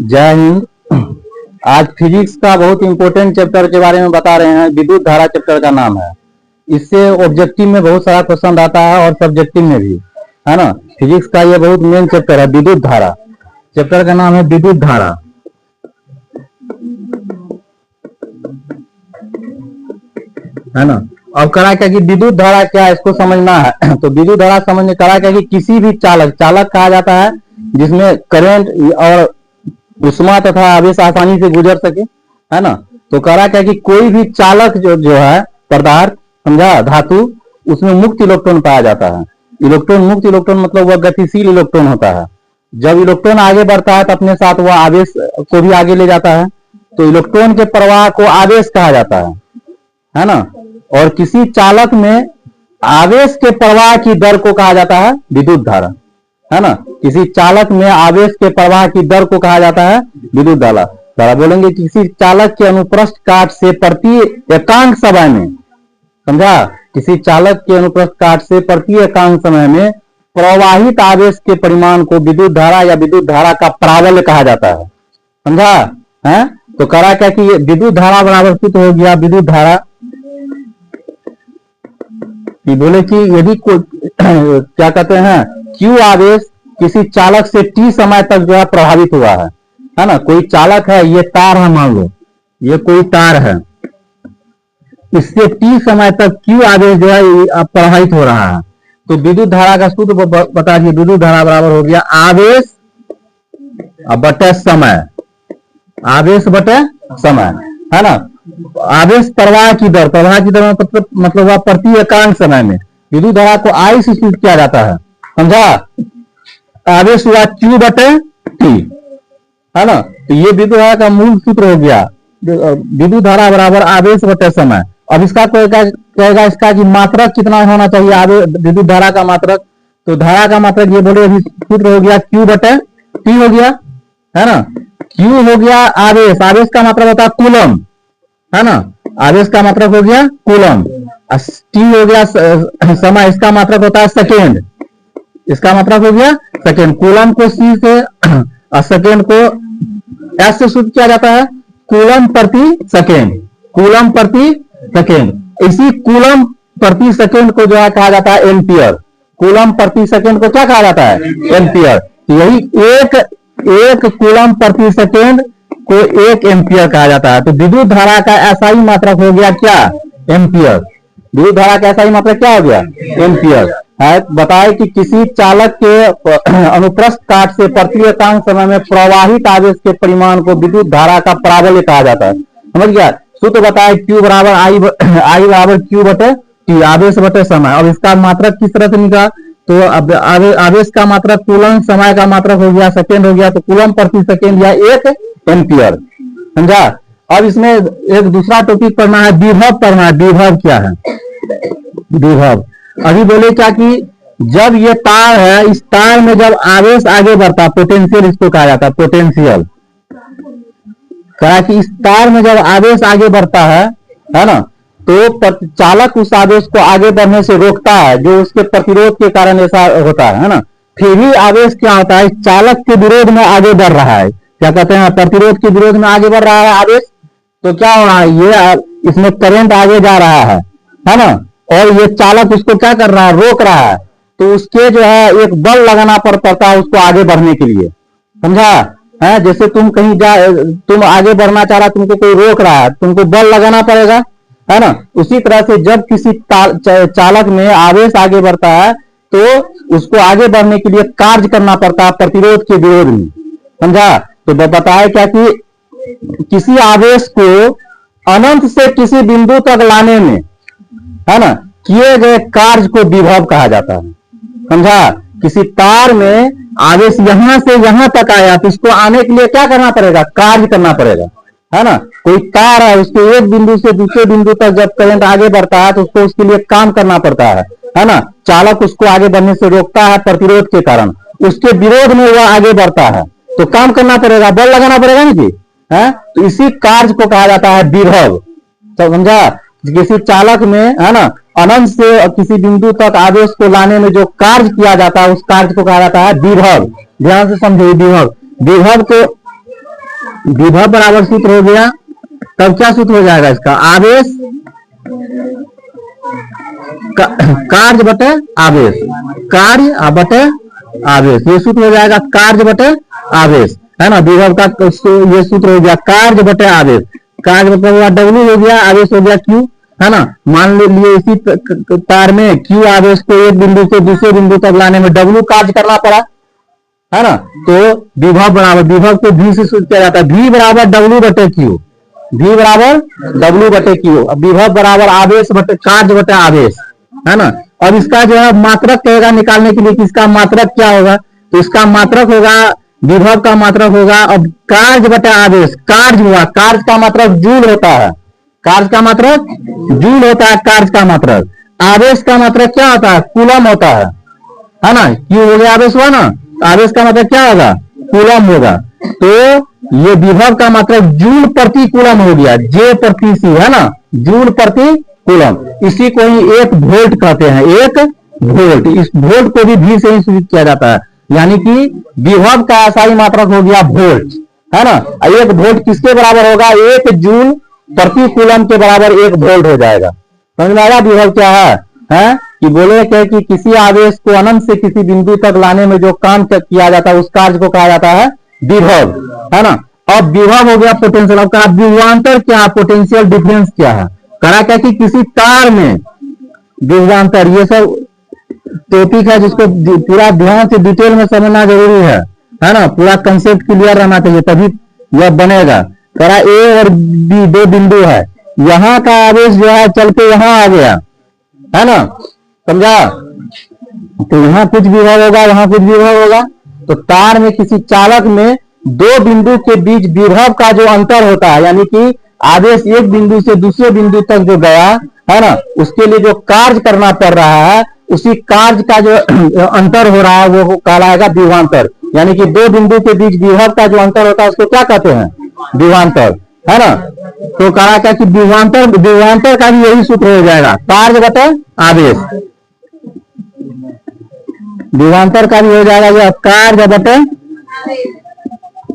जय हिंद। आज फिजिक्स का बहुत इंपॉर्टेंट चैप्टर के बारे में बता रहे हैं। विद्युत धारा चैप्टर का नाम है। इससे ऑब्जेक्टिव में बहुत सारा क्वेश्चन आता है और सब्जेक्टिव में भी, है ना। फिजिक्स का ये बहुत मेन चैप्टर है, विद्युत धारा। चैप्टर का नाम है विद्युत धारा, है ना। अब करा क्या कि विद्युत धारा क्या है, इसको समझना है। तो विद्युत धारा समझने करा क्या कि किसी भी चालक कहा जाता है जिसमें करंट और उष्मा तथा आवेश आसानी से गुजर सके, है ना। तो करा क्या कि कोई भी चालक जो है पदार्थ, समझा, धातु, उसमें मुक्त इलेक्ट्रॉन पाया जाता है। इलेक्ट्रॉन, मुक्त इलेक्ट्रॉन मतलब वह गतिशील इलेक्ट्रॉन होता है। जब इलेक्ट्रॉन आगे बढ़ता है तो अपने साथ वह आवेश को भी आगे ले जाता है। तो इलेक्ट्रॉन के प्रवाह को आवेश कहा जाता है ना। और किसी चालक में आवेश के प्रवाह की दर को कहा जाता है विद्युत धारा, है ना। किसी चालक में आवेश के प्रवाह की दर को कहा जाता है विद्युत धारा। बोलेंगे किसी चालक के अनुप्रस्थ काट से प्रति एकांक समय में, समझा, किसी चालक के अनुप्रस्थ काट से प्रति एकांक समय में प्रवाहित आवेश के परिमाण को विद्युत धारा या विद्युत धारा का प्राबल्य कहा जाता है, समझा है। तो करा क्या कि विद्युत धारा बराबर सूत्र हो गया विद्युत धारा कि बोले कि यदि क्या कहते हैं, क्यू आवेश किसी चालक से टी समय तक जो है प्रभावित हुआ है ना। कोई चालक है, ये तार है, मान लो ये कोई तार है, इससे टी समय तक क्यू आवेश जो है प्रभावित हो रहा है। तो विद्युत धारा का सूत्र बता दिए। विद्युत धारा बराबर हो गया आवेश बटे समय, आवेश बटे समय, है ना। आवेश प्रवाह की दर मतलब वह प्रति एकांक समय में। विद्युत धारा को आई से सूचित किया जाता है, समझा। आवेश हुआ क्यू बटे टी, है ना। तो ये विद्युत धारा का मूल सूत्र हो गया। विद्युत धारा बराबर आवेश बटे समय। अब इसका कहेगा इसका कि मात्रक कितना होना चाहिए, आवेश विद्युत धारा का मात्रक। तो धारा का मात्रक ये बोले अभी सूत्र हो गया क्यू बटे टी हो गया, है ना। क्यू हो गया आवेश, आवेश का मात्रक होता है कूलम, है ना। आवेश का मात्रक हो गया कूलम। टी हो गया समय, इसका मात्रक होता है सेकेंड, इसका मात्रक हो गया सेकेंड। कूलम को सी से और सेकेंड को एस से सूचित किया जाता है कूलम प्रति सेकेंड, कूलम प्रति सेकेंड। इसी कूलम प्रति सेकेंड को जो है कहा जाता है एम्पियर। कूलम प्रति सेकेंड को क्या कहा जाता है, एम्पियर। यही एक कूलम प्रति सेकेंड को एक एम्पियर कहा जाता है। तो विद्युत धारा का ऐसा ही मात्रक हो गया क्या, एम्पियर। विद्युत धारा का ऐसा ही मात्रक क्या हो गया, एम्पियर है। बताए कि किसी चालक के अनुप्रस्थ काट से प्रति एकांक समय में प्रवाहित आवेश के परिमाण को विद्युत धारा का प्राबल्य कहा जाता है, समझ गया। सूत्र बताए क्यू बराबर आई बराबर क्यू बटे टी, आवेश बटे समय। अब इसका मात्रक किस तरह से निकला, तो अब आवेश का मात्रक कूलम, समय का मात्रक हो गया सेकेंड हो गया, तो कूलम प्रति सेकेंड या एक एम्पियर, समझा। अब इसमें एक दूसरा टॉपिक पढ़ना है, विभव पढ़ना है। विभव क्या है, विभव। अभी बोले क्या कि जब ये तार है, इस तार में जब आवेश आगे बढ़ता है, पोटेंशियल इसको कहा जाता है, पोटेंशियल। कहा कि इस तार में जब आवेश आगे बढ़ता है ना, तो चालक उस आवेश को आगे बढ़ने से रोकता है, जो उसके प्रतिरोध के कारण ऐसा होता है ना। फिर भी आवेश क्या होता है, चालक के विरोध में आगे बढ़ रहा है, क्या कहते हैं, प्रतिरोध के विरोध में आगे बढ़ रहा है आवेश। तो क्या हो रहा है, ये इसमें करंट आगे जा रहा है ना। और ये चालक उसको क्या कर रहा है, रोक रहा है। तो उसके जो है एक बल लगाना पड़ता है उसको आगे बढ़ने के लिए, समझा है। जैसे तुम कहीं तुम आगे बढ़ना चाह रहा, तुमको कोई रोक रहा है, तुमको बल लगाना पड़ेगा, है ना। उसी तरह से जब किसी चालक में आवेश आगे बढ़ता है तो उसको आगे बढ़ने के लिए कार्य करना पड़ता है प्रतिरोध के विरोध में, समझा। तो बताया क्या कि किसी आवेश को अनंत से किसी बिंदु तक लाने में, है ना, किए गए कार्य को विभव कहा जाता है, समझा। किसी तार में आवेश यहां से यहां तक आया, तो इसको आने के लिए क्या करना पड़ेगा, कार्य करना पड़ेगा, है ना। कोई तार है, उसको एक बिंदु से दूसरे बिंदु तक जब करंट आगे बढ़ता है तो उसको उसके लिए काम करना पड़ता है ना। चालक उसको आगे बढ़ने से रोकता है प्रतिरोध के कारण, उसके विरोध में वह आगे बढ़ता है, तो काम करना पड़ेगा, बल लगाना पड़ेगा ना जी, है। तो इसी कार्य को कहा जाता है विभव, समझा। किसी चालक में, है ना, अनंत से किसी बिंदु तक आवेश को लाने में जो कार्य किया जाता है उस कार्य को कहा जाता है विभव। ध्यान से समझिए, विभव। विभव को विभव बराबर सूत्र हो गया, तब क्या सूत्र हो जाएगा इसका, आवेश कार्य बटे आवेश, कार्य बटे आवेश, ये सूत्र हो जाएगा कार्य बटे आवेश, है ना। विभव का ये सूत्र हो गया कार्य बटे आवेश, कार्य बटे W हो गया, आवेश हो गया Q, है ना। मान लीजिए इसी तार में Q आवेश को एक बिंदु से दूसरे बिंदु तक लाने में W कार्य करना पड़ा, है ना। तो विभव बराबर, विभव को V से सूचित किया जाता है, V बराबर W बटे Q, V बराबर W बटे Q, विभव बराबर आवेश बटे कार्य बटे आवेश, है ना। अब इसका जो है मात्रक कहेगा निकालने के लिए कि इसका मात्रक क्या होगा, तो इसका मात्रक होगा, विभव का मात्रक होगा, अब कार्य बटे आवेश, कार्य हुआ, कार्य का मात्रक जूल होता है, कार्य का मात्रक जूल होता है, कार्य का मात्रक, आवेश का मात्रक क्या होता है, कूलम होता है ना। क्यों हो गया आवेश हुआ ना, आवेश का मात्रक क्या होगा, कूलम होगा। तो ये विभव का मात्रक जूल प्रति कूलम हो गया, J प्रति C, है ना, जूल प्रति कूलम, इसी को ही 1 वोल्ट कहते हैं, 1 वोल्ट। इस वोल्ट को भी V से ही सूचित किया जाता है, यानी कि विभव का असाई मात्रक हो गया वोल्ट, है ना। 1 वोल्ट किसके बराबर होगा, 1 जूल प्रति कूलम के बराबर 1 वोल्ट हो जाएगा। समझ में आया विभव क्या है? कि बोले कि किसी आवेश को अनंत से किसी बिंदु तक लाने में जो काम किया जाता है उस कार्य को कहा जाता है विभव, है ना। अब विभव हो गया पोटेंशियल, अब कहा विभवांतर क्या, पोटेंशियल डिफरेंस क्या है, कहा क्या कि किसी तार में विभवांतर, ये सब टॉपिक है जिसको पूरा ध्यान से डिटेल में समझना जरूरी है ना, पूरा कंसेप्ट क्लियर रहना चाहिए तभी यह बनेगा। करा ए और बी 2 बिंदु है, यहाँ का आवेश जो है चल के यहाँ आ गया, है ना, समझा। तो यहाँ कुछ विभव होगा, वहां कुछ विभव होगा। तो तार में किसी चालक में 2 बिंदु के बीच विभव का जो अंतर होता है, यानी कि आवेश एक बिंदु से दूसरे बिंदु तक जो गया, है ना, उसके लिए जो कार्य करना पड़ रहा है, उसी कार्य का जो अंतर हो रहा है वो कहलाएगा विभवांतर। यानी कि 2 बिंदु के बीच विभव का जो अंतर होता है उसको क्या कहते हैं, विभवांतर, है ना। तो कहा क्या कि विभवांतर का भी यही सूत्र हो जाएगा, कार्य बटे आवेश, विभवांतर का भी हो जाएगा यह कार्य बटे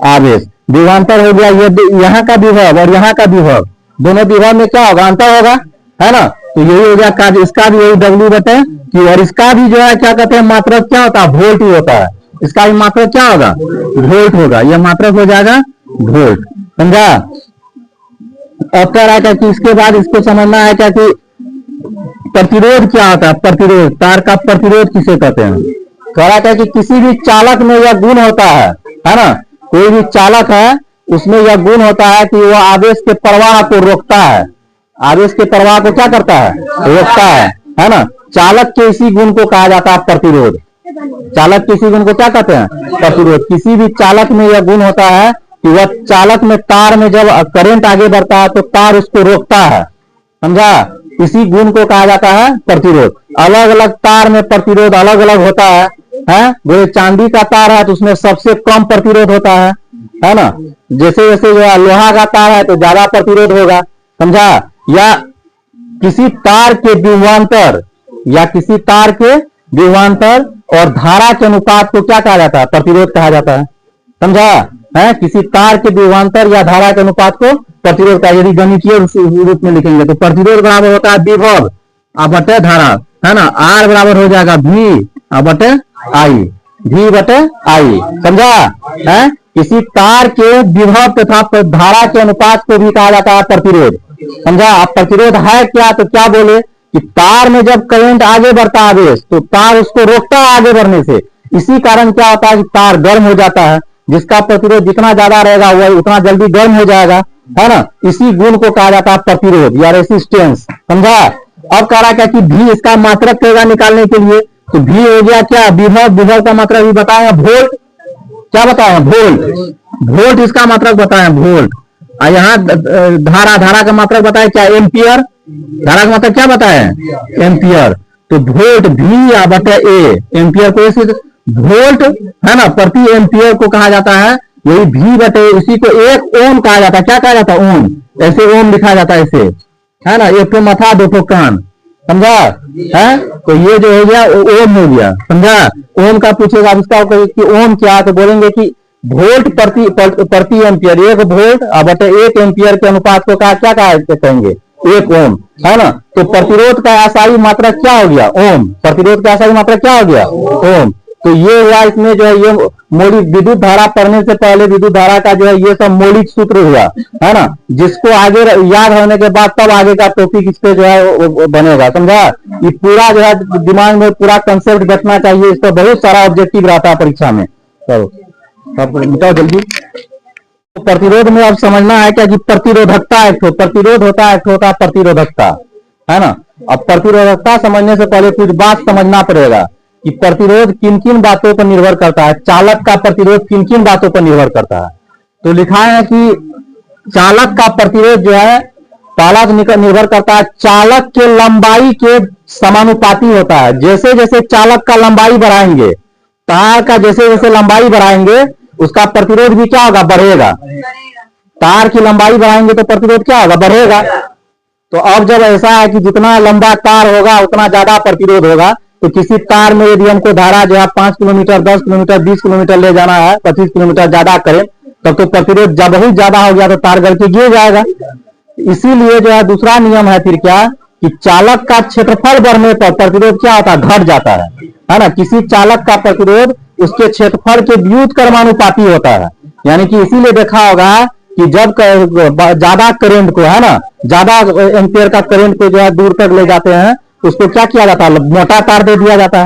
आवेश। विभवांतर हो गया ये यहाँ का विभव और यहाँ का विभव, दोनों विभव में क्या होगा, अंतर होगा, है ना। तो यही हो गया कार्य, इसका भी यही W बटे Q, और इसका भी जो है क्या कहते हैं मात्रक क्या होता है, वोल्ट ही होता है, इसका भी मात्रक क्या होगा, वोल्ट होगा, यह मात्रक हो जाएगा वोल्ट, समझा। अब कह रहा है कि इसके बाद इसको समझना है क्या कि प्रतिरोध क्या होता है, प्रतिरोध, तार का प्रतिरोध किसे कहते हैं। कह रहा है कि किसी भी चालक में यह गुण होता है ना, कोई भी चालक है उसमें यह गुण होता है कि वह आवेश के प्रवाह को रोकता है, आवेश के प्रवाह को क्या करता है, रोकता है ना। चालक के इसी गुण को कहा जाता है प्रतिरोध, चालक के इसी गुण को क्या कहते हैं, प्रतिरोध। किसी भी चालक में यह गुण होता है कि वह चालक में, तार में जब करंट आगे बढ़ता है तो तार उसको रोकता है, समझा, इसी गुण को कहा जाता है प्रतिरोध। अलग अलग तार में प्रतिरोध अलग अलग होता है। वो चांदी का तार है तो उसमें सबसे कम प्रतिरोध होता है ना। जैसे जैसे जो लोहा का तार है तो ज्यादा प्रतिरोध होगा, समझा। या किसी तार के विभवांतर, या किसी तार के विभवांतर और धारा के अनुपात को क्या कहा जाता है, प्रतिरोध कहा जाता है, समझा है। किसी तार के विभवांतर या धारा के अनुपात को प्रतिरोध का, यदि गणितीय रूप में लिखेंगे तो प्रतिरोध बराबर होता है विभव बटे धारा, है ना। R बराबर हो जाएगा V बटे I, V बटे I, समझा है। किसी तार के विभव तथा धारा के अनुपात को भी कहा जाता है प्रतिरोध, समझा। अब प्रतिरोध है क्या, तो क्या बोले कि तार में जब करंट आगे बढ़ता है आवेश तो तार उसको रोकता है आगे बढ़ने से, इसी कारण क्या होता है कि तार गर्म हो जाता है, जिसका प्रतिरोध जितना ज्यादा रहेगा वह उतना जल्दी गर्म हो जाएगा, है ना। इसी गुण को कहा जाता है प्रतिरोध या रेसिस्टेंस, समझा। अब कह रहा है कि V इसका मात्रक कहेगा निकालने के लिए, तो V हो गया क्या, विभव, विभव का मात्रक भी बताया वोल्ट, क्या बताया वोल्ट, वोल्ट इसका मात्रक बताया वोल्ट। यहाँ धारा, धारा का मात्रक बताया क्या, एम्पियर, धारा का मात्रक क्या बताया, एम्पियर। तो वोल्ट V बटे A, एम्पियर को ऐसे वोल्ट, है ना, प्रति एम्पियर को कहा जाता है यही V बटे, इसी को 1 ओम कहा जाता है, क्या कहा जाता है, ओम, ऐसे ओम लिखा जाता है ऐसे, है ना, 1 मथा 2 कान, समझा है। तो ये जो हो गया ओम हो गया, समझा। ओम का पूछेगा इसका कि ओम क्या, तो बोलेंगे कि वोल्ट प्रति एम्पियर, 1 वोल्ट बटे 1 एम्पियर के अनुपात को क्या कहेंगे, 1 ओम, है ना। तो प्रतिरोध का असाई मात्रक क्या हो गया, ओम। प्रतिरोध का असाई मात्रक क्या हो गया, ओम। तो ये हुआ इसमें जो है ये मौलिक विद्युत धारा पढ़ने से पहले विद्युत धारा का जो है ये सब मौलिक सूत्र हुआ, है ना, जिसको आगे याद होने के बाद तब आगे का टॉपिक इस पे जो है वो बनेगा, समझा। ये पूरा जो है दिमाग में पूरा कंसेप्ट बैठना चाहिए, इस पर बहुत सारा ऑब्जेक्टिव रहता है परीक्षा में। चलो बताओ जल्दी। तो प्रतिरोध में अब समझना है क्या कि प्रतिरोधकता एक प्रतिरोध होता है, एक होता है प्रतिरोधकता, है ना। अब प्रतिरोधकता समझने से पहले कुछ बात समझना पड़ेगा कि प्रतिरोध किन किन बातों पर निर्भर करता है, चालक का प्रतिरोध किन किन बातों पर निर्भर करता है। तो लिखा है कि चालक का प्रतिरोध जो है पहला निर्भर करता है चालक के लंबाई के समानुपाती होता है। जैसे जैसे चालक का लंबाई बढ़ाएंगे, तार का जैसे जैसे लंबाई बढ़ाएंगे उसका प्रतिरोध भी क्या होगा, बढ़ेगा। तार की लंबाई बढ़ाएंगे तो प्रतिरोध क्या होगा, बढ़ेगा। तो अब जब ऐसा है कि जितना लंबा तार होगा उतना ज्यादा प्रतिरोध होगा, तो किसी तार में यदि हमको धारा जो है 5 किलोमीटर, 10 किलोमीटर, 20 किलोमीटर ले जाना है, 25 किलोमीटर ज्यादा करें, तब तो प्रतिरोध जब बहुत ज्यादा हो गया तो तार गल के गिर जाएगा। इसीलिए जो है दूसरा नियम है फिर क्या कि चालक का क्षेत्रफल बढ़ने पर प्रतिरोध क्या होता है, घट जाता है ना। किसी चालक का प्रतिरोध उसके क्षेत्रफल के व्युत्क्रमानुपाती होता है। यानी कि इसीलिए देखा होगा कि जब ज्यादा करंट को, है ना, ज्यादा एम्पियर का करंट को जो है दूर तक ले जाते हैं, उसको क्या किया जाता है, मोटा तार दे दिया जाता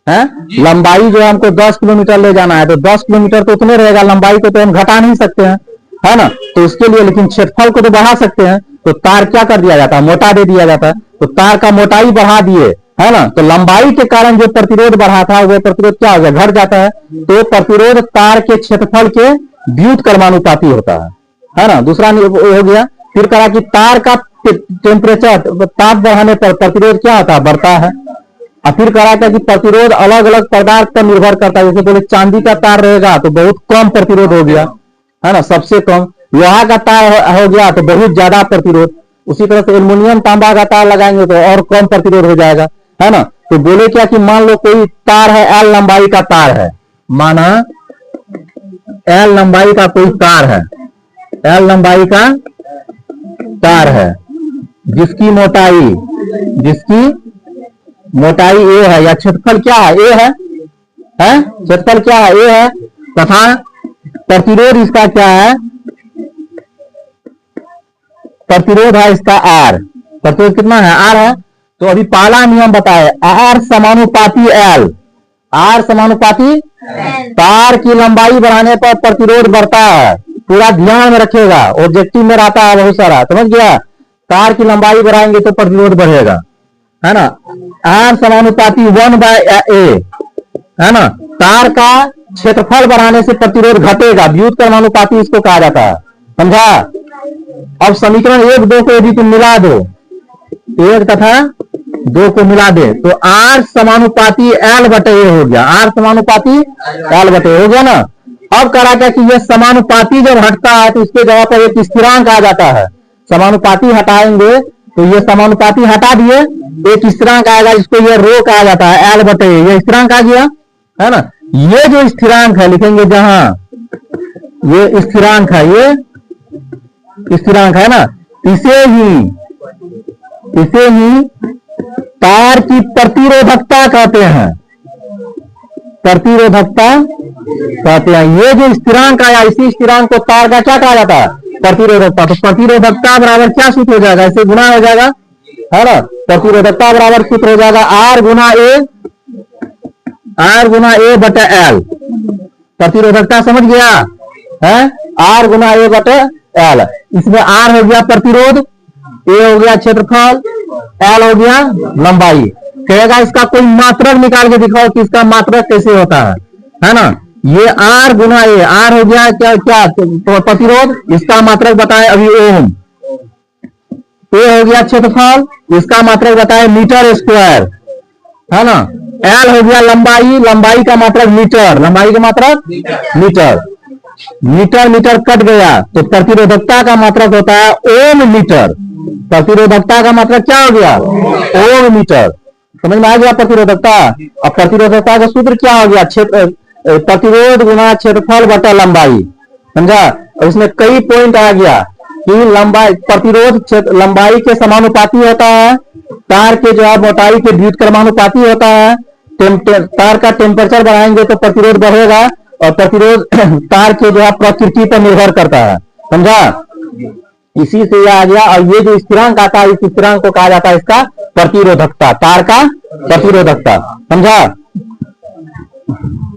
है। लंबाई जो हमको 10 किलोमीटर ले जाना है तो 10 किलोमीटर तो उतने रहेगा, लंबाई को तो हम घटा नहीं सकते हैं, है ना। तो उसके लिए लेकिन क्षेत्रफल को तो बढ़ा सकते हैं, तो तार क्या कर दिया जाता है, मोटा दे दिया जाता है। तो तार का मोटाई बढ़ा दिए, है ना, तो लंबाई के कारण जो प्रतिरोध बढ़ा था वो प्रतिरोध क्या हो गया, घट जाता है। तो प्रतिरोध तार के क्षेत्रफल के व्युत्क्रमानुपाती होता है ना। दूसरा हो गया। फिर कहा कि तार का टेम्परेचर, ताप बढ़ाने पर प्रतिरोध क्या होता है, बढ़ता है। और फिर कहा था कि प्रतिरोध अलग अलग पदार्थ पर निर्भर करता है। जैसे बोले चांदी का तार रहेगा तो बहुत कम प्रतिरोध हो गया, है ना, सबसे कम। लोहा का तार हो गया तो बहुत ज्यादा प्रतिरोध। उसी तरह से एल्युमिनियम तांबा का तार लगाएंगे तो और कम प्रतिरोध हो जाएगा, है ना। तो बोले क्या कि मान लो कोई तार है, एल लंबाई का तार है, माना एल लंबाई का कोई तार है, एल लंबाई का तार है जिसकी मोटाई ए है, या क्षेत्रफल क्या है, ए है, क्षेत्रफल क्या है, ए है, तथा प्रतिरोध इसका क्या है, प्रतिरोध है इसका आर। प्रतिरोध कितना है, आर है। तो अभी पहला नियम बताए, आर समानुपाती एल, आर समानुपाती, तार की लंबाई बढ़ाने पर प्रतिरोध बढ़ता है। पूरा ध्यान में रखेगा, ऑब्जेक्टिव में रहता है बहुत सारा, समझ गया। तार की लंबाई बढ़ाएंगे तो प्रतिरोध बढ़ेगा, है ना। आर समानुपाती 1/a, है ना। तार का क्षेत्रफल बढ़ाने से प्रतिरोध घटेगा, व्युत्क्रमानुपाती इसको कहा जाता है, समझा। अब समीकरण 1, 2 को यदि तुम मिला दो, 1 तथा 2 को मिला दे तो आर समानुपाती एल बटे ए हो गया, आर समानुपाती एल बटे हो गया ना। अब कहा क्या कि यह समानुपाती जब हटता है तो इसके जगह पर एक स्थिरांक आ जाता है। समानुपाती हटाएंगे तो ये समानुपाती हटा दिए, एक स्थिरांक आएगा जिसको ये रो कहा जाता है, एल बटे ये स्थिरांक आ गया, है ना। ये जो स्थिरांक है लिखेंगे, जहां ये स्थिरांक है, ये स्थिरांक है ना, इसे ही तार की प्रतिरोधकता कहते हैं, प्रतिरोधकता कहते हैं। ये जो स्थिरांक आया, इसी स्थिरांक को तार का क्या कहा जाता है, प्रतिरोधकता। तो प्रतिरोधकता बराबर क्या सूत्र हो जाएगा, इसे गुना हो जाएगा, है ना। प्रतिरोधकता बराबर सूत्र हो जाएगा आर गुना ए बटे एल। प्रतिरोधकता समझ गया है, आर गुना ए बटे एल। इसमें आर हो गया प्रतिरोध, ए हो गया क्षेत्रफल, एल हो गया लंबाई। कहेगा इसका कोई मात्रक निकाल के दिखाओ कि इसका मात्रक कैसे होता है ना। ये आर गुना ए, आर हो गया क्या क्या तो प्रतिरोध, इसका मात्रक बताए अभी ओम। ए हो गया क्षेत्रफल, इसका मात्रक बताए मीटर स्क्वायर, है ना। एल हो गया लंबाई, लंबाई का मात्रक मीटर, लंबाई का मात्रक मीटर। मीटर मीटर कट गया तो प्रतिरोधकता का मात्रक होता है ओम मीटर। प्रतिरोधकता का मात्रक क्या हो गया, ओम मीटर। समझ में आ गया प्रतिरोधकता। अब प्रतिरोधकता का सूत्र क्या हो गया, क्षेत्र प्रतिरोध गुना क्षेत्रफल बटा लंबाई, समझा। और इसमें कई पॉइंट आ गया कि लंबाई प्रतिरोध लंबाई के समानुपाती होता है, तार के जो है मोटाई के व्युत्क्रमानुपाती होता है, तार का टेम्परेचर बढ़ाएंगे तो प्रतिरोध बढ़ेगा, और प्रतिरोध तार के जो है प्रकृति पर निर्भर करता है, समझा। इसी से यह आ गया। और ये जो स्थिरांक आता है, इस स्थिरांक को कहा जाता है इसका प्रतिरोधकता, तार का प्रतिरोधकता, समझा।